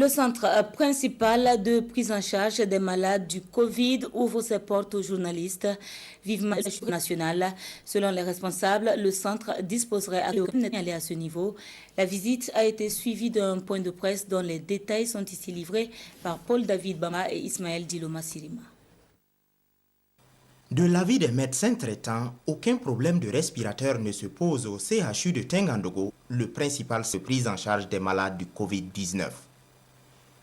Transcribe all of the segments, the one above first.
Le centre principal de prise en charge des malades du Covid ouvre ses portes aux journalistes. Vivement national. Selon les responsables, le centre disposerait à ce niveau. La visite a été suivie d'un point de presse dont les détails sont ici livrés par Paul-David Bama et Ismaël Diloma Sirima. De l'avis des médecins traitants, aucun problème de respirateur ne se pose au CHU de Tengandogo, le principal de prise en charge des malades du Covid-19.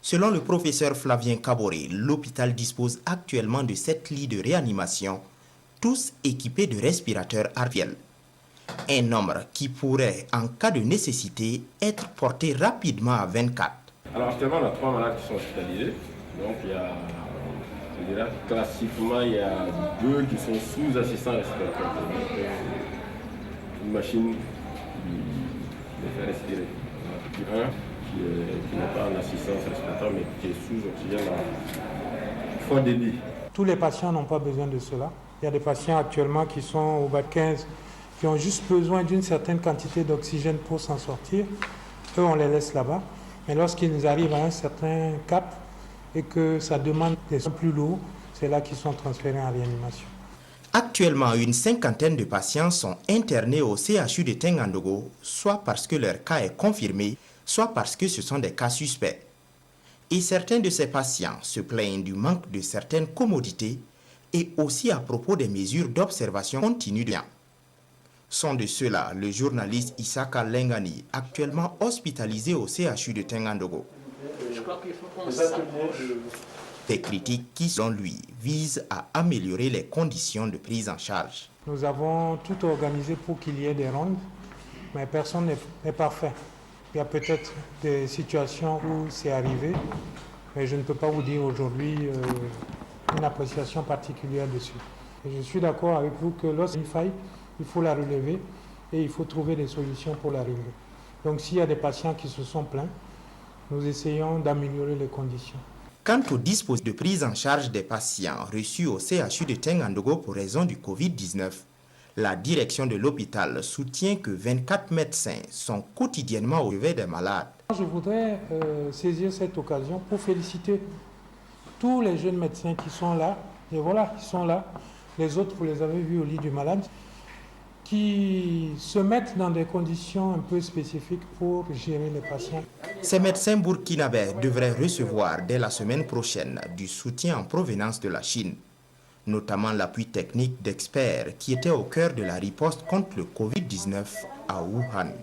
Selon le professeur Flavien Caboré, l'hôpital dispose actuellement de 7 lits de réanimation, tous équipés de respirateurs artificiels. Un nombre qui pourrait, en cas de nécessité, être porté rapidement à 24. Alors actuellement, on a 3 malades qui sont hospitalisés. Donc il y a, je dirais, classiquement, il y a 2 qui sont sous assistance respiratoire. Une machine qui les fait respirer. Puis un qui n'est pas en assistance respiratoire, mais qui est sous oxygène à fort débit. Tous les patients n'ont pas besoin de cela. Il y a des patients actuellement qui sont au bas de 15, qui ont juste besoin d'une certaine quantité d'oxygène pour s'en sortir. Eux, on les laisse là-bas. Mais lorsqu'ils arrivent à un certain cap et que ça demande des soins plus lourds, c'est là qu'ils sont transférés en réanimation. Actuellement, une cinquantaine de patients sont internés au CHU de Tengandogo, soit parce que leur cas est confirmé, soit parce que ce sont des cas suspects. Et certains de ces patients se plaignent du manque de certaines commodités et aussi à propos des mesures d'observation continue. Sont de ceux-là le journaliste Isaka Lengani, actuellement hospitalisé au CHU de Tengandogo. Des critiques qui, selon lui, visent à améliorer les conditions de prise en charge. Nous avons tout organisé pour qu'il y ait des rondes, mais personne n'est parfait. Il y a peut-être des situations où c'est arrivé, mais je ne peux pas vous dire aujourd'hui une appréciation particulière dessus. Et je suis d'accord avec vous que lorsqu'il y a une faille, il faut la relever et il faut trouver des solutions pour la régler. Donc s'il y a des patients qui se sont plaints, nous essayons d'améliorer les conditions. Quant au dispositif de prise en charge des patients reçus au CHU de Tengandogo pour raison du Covid-19, la direction de l'hôpital soutient que 24 médecins sont quotidiennement au chevet des malades. Je voudrais saisir cette occasion pour féliciter tous les jeunes médecins qui sont là. Et voilà, ils sont là. Les autres, vous les avez vus au lit du malade, qui se mettent dans des conditions un peu spécifiques pour gérer les patients. Ces médecins burkinabés devraient recevoir dès la semaine prochaine du soutien en provenance de la Chine, notamment l'appui technique d'experts qui étaient au cœur de la riposte contre le Covid-19 à Wuhan.